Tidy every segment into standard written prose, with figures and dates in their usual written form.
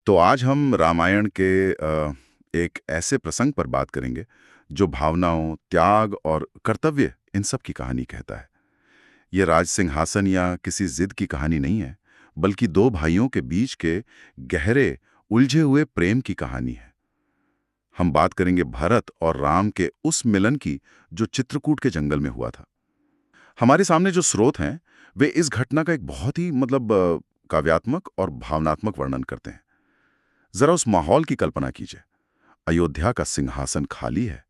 तो आज हम रामायण के एक ऐसे प्रसंग पर बात करेंगे जो भावनाओं, त्याग और कर्तव्य इन सब की कहानी कहता है। ये राज सिंहासन या किसी जिद की कहानी नहीं है, बल्कि दो भाइयों के बीच के गहरे, उलझे हुए प्रेम की कहानी है। हम बात करेंगे भरत और राम के उस मिलन की जो चित्रकूट के जंगल में हुआ था। हमारे सामने जो स्रोत हैं, वे इस घटना का एक बहुत ही काव्यात्मक और भावनात्मक वर्णन करते हैं। जरा उस माहौल की कल्पना कीजिए। अयोध्या का सिंहासन खाली है,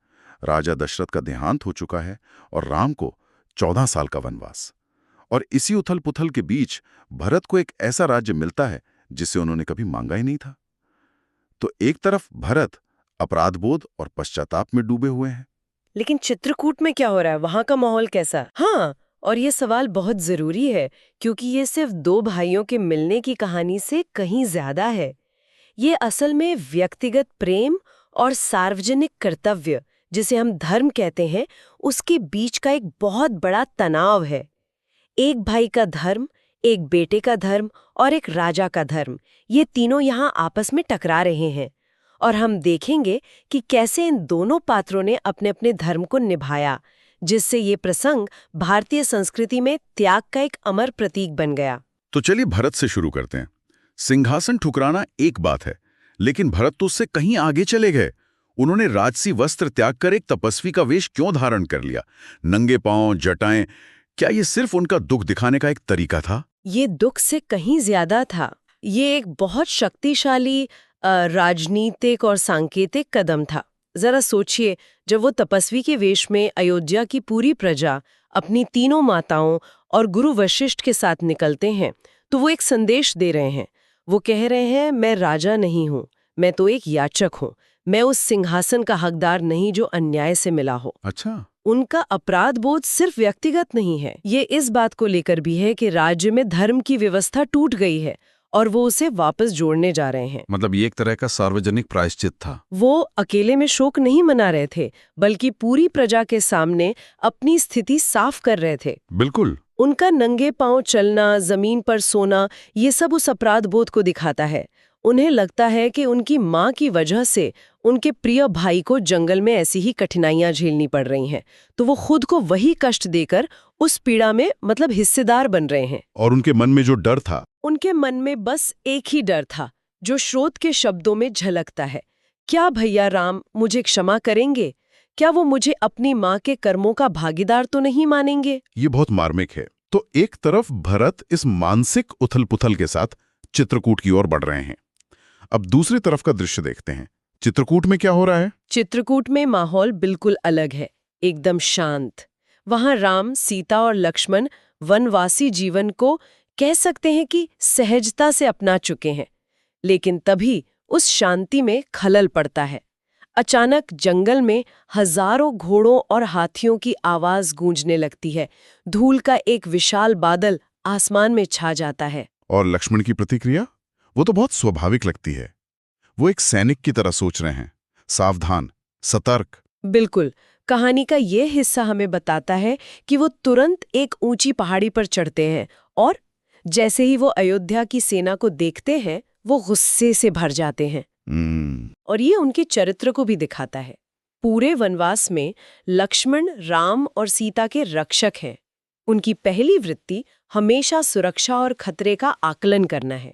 राजा दशरथ का देहांत हो चुका है और राम को 14 साल का वनवास। और इसी उथल पुथल के बीच भरत को एक ऐसा राज्य मिलता है जिसे उन्होंने कभी मांगा ही नहीं था। तो एक तरफ भरत अपराधबोध और पश्चाताप में डूबे हुए हैं। लेकिन चित्रकूट में क्या हो रहा है, वहां का माहौल कैसा? हाँ, और ये सवाल बहुत जरूरी है क्योंकि ये सिर्फ दो भाइयों के मिलने की कहानी से कहीं ज्यादा है। ये असल में व्यक्तिगत प्रेम और सार्वजनिक कर्तव्य, जिसे हम धर्म कहते हैं, उसके बीच का एक बहुत बड़ा तनाव है। एक भाई का धर्म, एक बेटे का धर्म और एक राजा का धर्म, ये तीनों यहाँ आपस में टकरा रहे हैं। और हम देखेंगे कि कैसे इन दोनों पात्रों ने अपने अपने धर्म को निभाया, जिससे ये प्रसंग भारतीय संस्कृति में त्याग का एक अमर प्रतीक बन गया। तो चलिए भरत से शुरू करते हैं। सिंहासन ठुकराना एक बात है, लेकिन भरत तो उससे कहीं आगे चले गए। उन्होंने राजसी वस्त्र त्याग कर एक तपस्वी का वेश क्यों धारण कर लिया? नंगे पांव, जटाएं, क्या ये सिर्फ उनका दुख दिखाने का एक तरीका था? ये दुख से कहीं ज्यादा था। ये एक बहुत शक्तिशाली राजनीतिक और सांकेतिक कदम था। जरा सोचिए, जब वो तपस्वी के वेश में अयोध्या की पूरी प्रजा अपनी तीनों माताओं और गुरु वशिष्ठ के साथ निकलते हैं, तो वो एक संदेश दे रहे हैं। वो कह रहे हैं, मैं राजा नहीं हूँ, मैं तो एक याचक हूँ। मैं उस सिंहासन का हकदार नहीं जो अन्याय से मिला हो। अच्छा। उनका अपराध बोध सिर्फ व्यक्तिगत नहीं है, ये इस बात को लेकर भी है कि राज्य में धर्म की व्यवस्था टूट गई है और वो उसे वापस जोड़ने जा रहे हैं। मतलब ये एक तरह का सार्वजनिक प्रायश्चित था। वो अकेले में शोक नहीं मना रहे थे, बल्कि पूरी प्रजा के सामने अपनी स्थिति साफ कर रहे थे। बिल्कुल। उनका नंगे पांव चलना, जमीन पर सोना, ये सब उस अपराध बोध को दिखाता है। उन्हें लगता है कि उनकी माँ की वजह से उनके प्रिय भाई को जंगल में ऐसी ही कठिनाइयां झेलनी पड़ रही हैं, तो वो खुद को वही कष्ट देकर उस पीड़ा में हिस्सेदार बन रहे हैं। और उनके मन में जो डर था, उनके मन में बस एक ही डर था, जो स्रोत के शब्दों में झलकता है। क्या भैया राम मुझे क्षमा करेंगे? क्या वो मुझे अपनी माँ के कर्मों का भागीदार तो नहीं मानेंगे? ये बहुत मार्मिक है। तो एक तरफ भरत इस मानसिक उथल-पुथल के साथ चित्रकूट की ओर बढ़ रहे हैं। अब दूसरी तरफ का दृश्य देखते हैं। चित्रकूट में क्या हो रहा है? चित्रकूट में माहौल बिल्कुल अलग है, एकदम शांत। वहां राम, सीता और लक्ष्मण वनवासी जीवन को कह सकते हैं कि सहजता से अपना चुके हैं। लेकिन तभी उस शांति में खलल पड़ता है। अचानक जंगल में हजारों घोड़ों और हाथियों की आवाज गूंजने लगती है। धूल का एक विशाल बादल आसमान में छा जाता है। और लक्ष्मण की प्रतिक्रिया? वो तो बहुत स्वाभाविक लगती है। वो एक सैनिक की तरह सोच रहे हैं, सावधान, सतर्क। बिल्कुल। कहानी का ये हिस्सा हमें बताता है कि वो तुरंत एक ऊंची पहाड़ी पर चढ़ते हैं और जैसे ही वो अयोध्या की सेना को देखते हैं, वो गुस्से से भर जाते हैं। और ये उनके चरित्र को भी दिखाता है। पूरे वनवास में लक्ष्मण राम और सीता के रक्षक हैं। उनकी पहली वृत्ति हमेशा सुरक्षा और खतरे का आकलन करना है।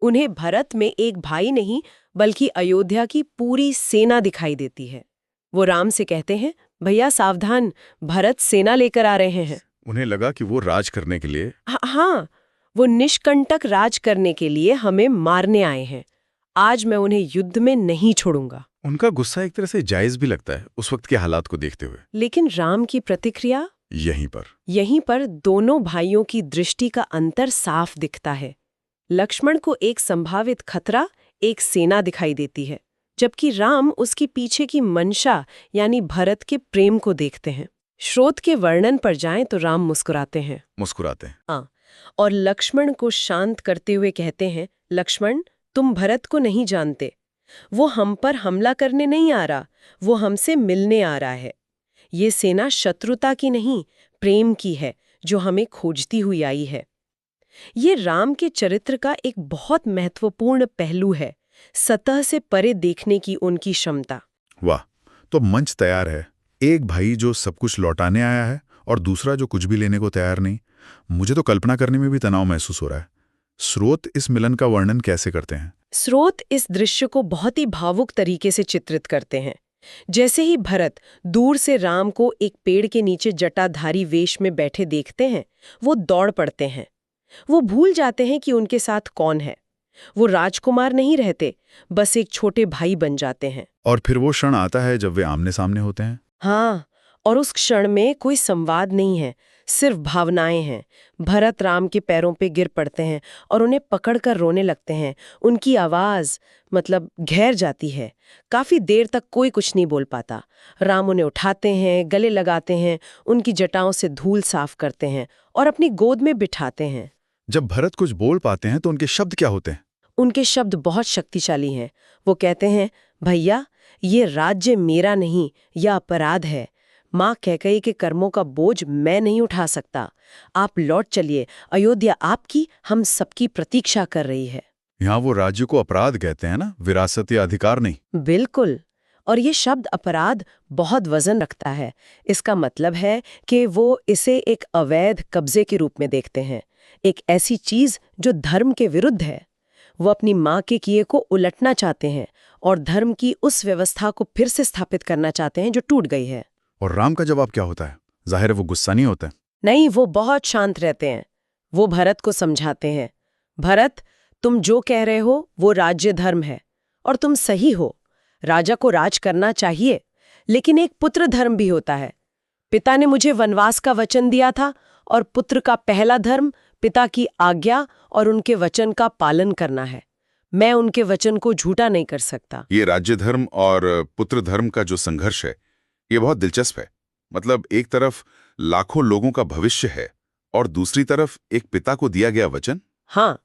उन्हें भरत में एक भाई नहीं, बल्कि अयोध्या की पूरी सेना दिखाई देती है। वो राम से कहते हैं, भैया सावधान, भरत सेना लेकर आ रहे हैं। उन्हें लगा कि वो राज करने के लिए हाँ, वो निष्कंटक राज करने के लिए हमें मारने आए हैं। आज मैं उन्हें युद्ध में नहीं छोड़ूंगा। उनका गुस्सा एक तरह से जायज भी लगता है उस वक्त के हालात को देखते हुए। लेकिन राम की प्रतिक्रिया? यहीं पर दोनों भाइयों की दृष्टि का अंतर साफ दिखता है। लक्ष्मण को एक संभावित खतरा, एक सेना दिखाई देती है, जबकि राम उसकी पीछे की मंशा यानी भरत के प्रेम को देखते हैं। स्रोत के वर्णन पर जाएं तो राम मुस्कुराते हैं। हाँ, और लक्ष्मण को शांत करते हुए कहते हैं, लक्ष्मण, तुम भरत को नहीं जानते। वो हम पर हमला करने नहीं आ रहा, वो हमसे मिलने आ रहा है। ये सेना शत्रुता की नहीं, प्रेम की है, जो हमें खोजती हुई आई है। ये राम के चरित्र का एक बहुत महत्वपूर्ण पहलू है, सतह से परे देखने की उनकी क्षमता। वाह, तो मंच तैयार है। एक भाई जो सब कुछ लौटाने आया है और दूसरा जो कुछ भी लेने को तैयार नहीं। मुझे तो कल्पना करने में भी तनाव महसूस हो रहा है। स्रोत इस मिलन का वर्णन कैसे करते हैं? स्रोत इस दृश्य को बहुत ही भावुक तरीके से चित्रित करते हैं। जैसे ही भरत दूर से राम को एक पेड़ के नीचे जटाधारी वेश में बैठे देखते हैं, वो दौड़ पड़ते हैं। वो भूल जाते हैं कि उनके साथ कौन है। वो राजकुमार नहीं रहते, बस एक छोटे भाई बन जाते हैं। और फिर वो क्षण आता है जब वे आमने सामने होते हैं। हाँ, और उस क्षण में कोई संवाद नहीं है, सिर्फ भावनाएं हैं। भरत राम के पैरों पे गिर पड़ते हैं और उन्हें पकड़कर रोने लगते हैं। उनकी आवाज गहर जाती है। काफी देर तक कोई कुछ नहीं बोल पाता। राम उन्हें उठाते हैं, गले लगाते हैं, उनकी जटाओं से धूल साफ करते हैं और अपनी गोद में बिठाते हैं। जब भरत कुछ बोल पाते हैं तो उनके शब्द क्या होते हैं? उनके शब्द बहुत शक्तिशाली हैं। वो कहते हैं, भैया, ये राज्य मेरा नहीं, यह अपराध है। माँ कैकेयी के कर्मों का बोझ मैं नहीं उठा सकता। आप लौट चलिए, अयोध्या आपकी, हम सबकी प्रतीक्षा कर रही है। यहाँ वो राज्य को अपराध कहते हैं ना, विरासत या अधिकार नहीं। बिल्कुल। और ये शब्द अपराध बहुत वजन रखता है। इसका मतलब है कि वो इसे एक अवैध कब्जे के रूप में देखते हैं, एक ऐसी चीज जो धर्म के विरुद्ध है। वो अपनी माँ के किए को उलटना चाहते हैं और धर्म की उस व्यवस्था को फिर से स्थापित करना चाहते हैं जो टूट गई है। और राम का जवाब क्या होता है? जाहिर है वो गुस्सा नहीं होता है। नहीं, वो बहुत शांत रहते हैं। वो भरत को समझाते हैं, भरत, तुम जो कह रहे हो वो राज्य धर्म है और तुम सही हो। राजा को राज करना चाहिए, लेकिन एक पुत्र धर्म भी होता है। पिता ने मुझे वनवास का वचन दिया था और पुत्र का पहला धर्म पिता की आज्ञा और उनके वचन का पालन करना है। मैं उनके वचन को झूठा नहीं कर सकता। ये राज्य धर्म और पुत्र धर्म का जो संघर्ष है, ये बहुत दिलचस्प है। एक तरफ लाखों लोगों का भविष्य है और दूसरी तरफ एक पिता को दिया गया वचन। हाँ,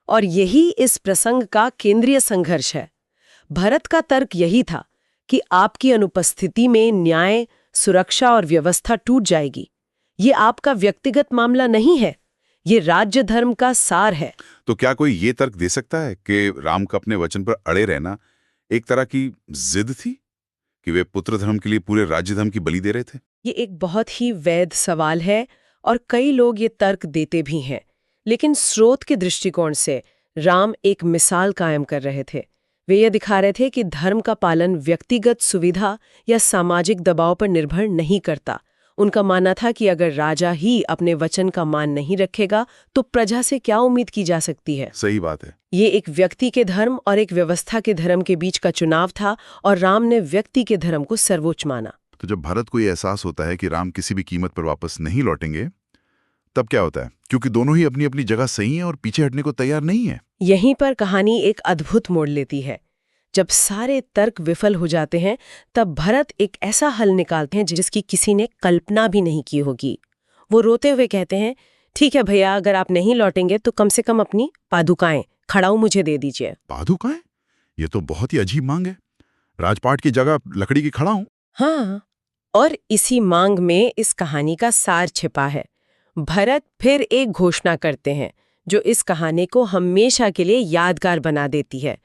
और यही इस प्रसंग का केंद्रीय संघर्ष है। भरत का तर्क यही था कि आपकी अनुपस्थिति में न्याय, सुरक्षा और व्यवस्था टूट जाएगी। ये आपका व्यक्तिगत मामला नहीं है, ये राज्य धर्म का सार है। तो क्या कोई ये तर्क दे सकता है कि राम का अपने वचन पर अड़े रहना एक तरह की जिद थी, कि वे पुत्र धर्म के लिए पूरे राज्य धर्म की बलि दे रहे थे? ये एक बहुत ही वैध सवाल है और कई लोग ये तर्क देते भी हैं। लेकिन स्रोत के दृष्टिकोण से राम एक मिसाल कायम कर रहे थे। वे ये दिखा रहे थे कि धर्म का पालन व्यक्तिगत सुविधा या सामाजिक दबाव पर निर्भर नहीं करता। उनका मानना था कि अगर राजा ही अपने वचन का मान नहीं रखेगा तो प्रजा से क्या उम्मीद की जा सकती है। सही बात है। ये एक व्यक्ति के धर्म और एक व्यवस्था के धर्म के बीच का चुनाव था और राम ने व्यक्ति के धर्म को सर्वोच्च माना। तो जब भरत को ये एहसास होता है कि राम किसी भी कीमत पर वापस नहीं लौटेंगे, तब क्या होता है? क्योंकि दोनों ही अपनी अपनी जगह सही हैं और पीछे हटने को तैयार नहीं है। यहीं पर कहानी एक अद्भुत मोड़ लेती है। जब सारे तर्क विफल हो जाते हैं, तब भरत एक ऐसा हल निकालते हैं जिसकी किसी ने कल्पना भी नहीं की होगी। वो रोते हुए कहते हैं, ठीक है भैया, अगर आप नहीं लौटेंगे तो कम से कम अपनी पादुकाएं, खड़ाऊ मुझे दे दीजिए। पादुकाएं? ये तो बहुत ही अजीब मांग है। राजपाट की जगह लकड़ी की खड़ाऊ? हाँ, और इसी मांग में इस कहानी का सार छिपा है। भरत फिर एक घोषणा करते हैं जो इस कहानी को हमेशा के लिए यादगार बना देती है।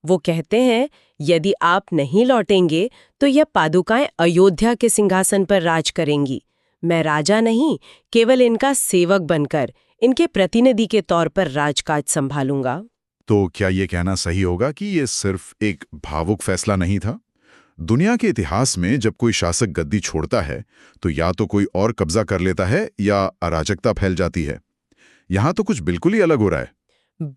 वो कहते हैं, यदि आप नहीं लौटेंगे तो यह पादुकाएं अयोध्या के सिंहासन पर राज करेंगी। मैं राजा नहीं, केवल इनका सेवक बनकर, इनके प्रतिनिधि के तौर पर राजकाज संभालूंगा। तो क्या ये कहना सही होगा कि ये सिर्फ एक भावुक फैसला नहीं था? दुनिया के इतिहास में जब कोई शासक गद्दी छोड़ता है तो या तो कोई और कब्जा कर लेता है या अराजकता फैल जाती है। यहां तो कुछ बिल्कुल ही अलग हो रहा है।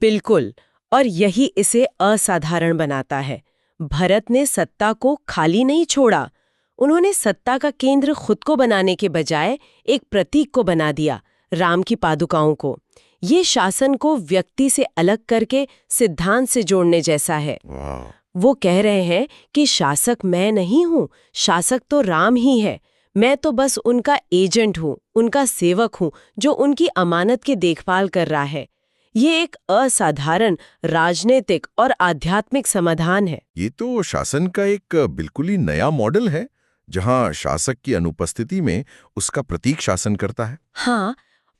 बिल्कुल, और यही इसे असाधारण बनाता है। भरत ने सत्ता को खाली नहीं छोड़ा, उन्होंने सत्ता का केंद्र खुद को बनाने के बजाय एक प्रतीक को बना दिया, राम की पादुकाओं को। ये शासन को व्यक्ति से अलग करके सिद्धांत से जोड़ने जैसा है। वो कह रहे हैं कि शासक मैं नहीं हूँ, शासक तो राम ही है। मैं तो बस उनका एजेंट हूँ, उनका सेवक हूँ जो उनकी अमानत की देखभाल कर रहा है। ये एक असाधारण राजनीतिक और आध्यात्मिक समाधान है। ये तो शासन का एक बिल्कुल ही नया मॉडल है, जहां शासक की अनुपस्थिति में उसका प्रतीक शासन करता है। हाँ,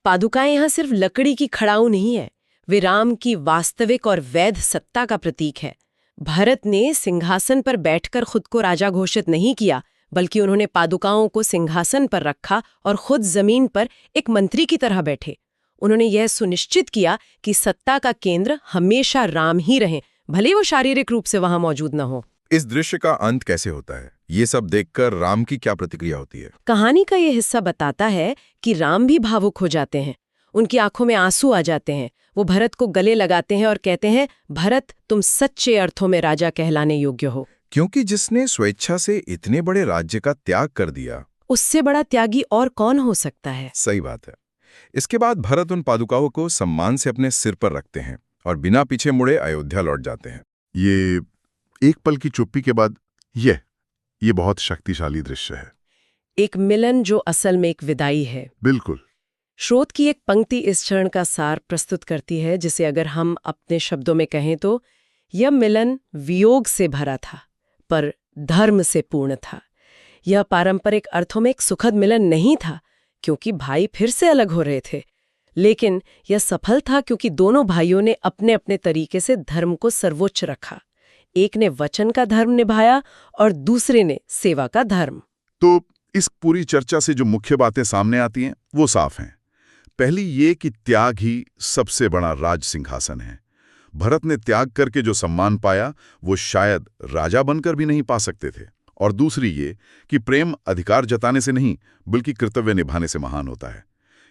पादुकाएं यहाँ सिर्फ लकड़ी की खड़ाऊ नहीं है, वे राम की वास्तविक और वैध सत्ता का प्रतीक है। भरत ने सिंहासन पर बैठकर खुद को राजा घोषित नहीं किया, बल्कि उन्होंने पादुकाओं को सिंहासन पर रखा और खुद जमीन पर एक मंत्री की तरह बैठे। उन्होंने यह सुनिश्चित किया कि सत्ता का केंद्र हमेशा राम ही रहे, भले वो शारीरिक रूप से वहां मौजूद न हो। इस दृश्य का अंत कैसे होता है? ये सब देखकर राम की क्या प्रतिक्रिया होती है? कहानी का ये हिस्सा बताता है कि राम भी भावुक हो जाते हैं। उनकी आंखों में आंसू आ जाते हैं। वो भरत को गले लगाते हैं और कहते हैं, भरत, तुम सच्चे अर्थों में राजा कहलाने योग्य हो। क्योंकि जिसने स्वेच्छा से इतने बड़े राज्य का त्याग कर दिया, उससे बड़ा त्यागी और कौन हो सकता है? सही बात है। इसके बाद भरत उन पादुकाओं को सम्मान से अपने सिर पर रखते हैं और बिना पीछे मुड़े अयोध्या लौट जाते हैं। ये एक पल की चुप्पी के बाद ये बहुत शक्तिशाली दृश्य है। एक मिलन जो असल में एक विदाई है। बिल्कुल। स्रोत की एक पंक्ति इस क्षण का सार प्रस्तुत करती है, जिसे अगर हम अपने शब्दों में कहें तो यह मिलन वियोग से भरा था, पर धर्म से पूर्ण था। यह पारंपरिक अर्थों में एक सुखद मिलन नहीं था, क्योंकि भाई फिर से अलग हो रहे थे, लेकिन यह सफल था क्योंकि दोनों भाइयों ने अपने अपने तरीके से धर्म को सर्वोच्च रखा। एक ने वचन का धर्म निभाया और दूसरे ने सेवा का धर्म। तो इस पूरी चर्चा से जो मुख्य बातें सामने आती हैं वो साफ हैं। पहली ये कि त्याग ही सबसे बड़ा राज सिंहासन है। भरत ने त्याग करके जो सम्मान पाया वो शायद राजा बनकर भी नहीं पा सकते थे। और दूसरी ये कि प्रेम अधिकार जताने से नहीं बल्कि कर्तव्य निभाने से महान होता है।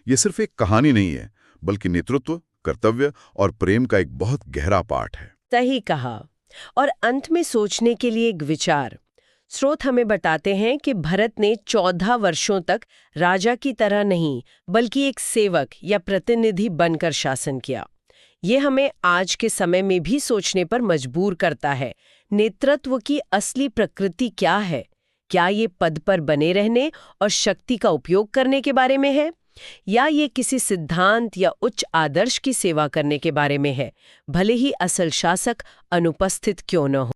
ये सिर्फ एक कहानी नहीं है, बल्कि नेतृत्व, कर्तव्य और प्रेम का एक बहुत गहरा पाठ है। सही कहा। और अंत में सोचने के लिए एक विचार। स्रोत हमें बताते हैं कि भरत ने 14 वर्षों तक राजा की तरह नहीं बल्कि एक सेवक या प्रतिनिधि बनकर शासन किया। ये हमें आज के समय में भी सोचने पर मजबूर करता है। नेतृत्व की असली प्रकृति क्या है? क्या ये पद पर बने रहने और शक्ति का उपयोग करने के बारे में है, या ये किसी सिद्धांत या उच्च आदर्श की सेवा करने के बारे में है, भले ही असल शासक अनुपस्थित क्यों न हो?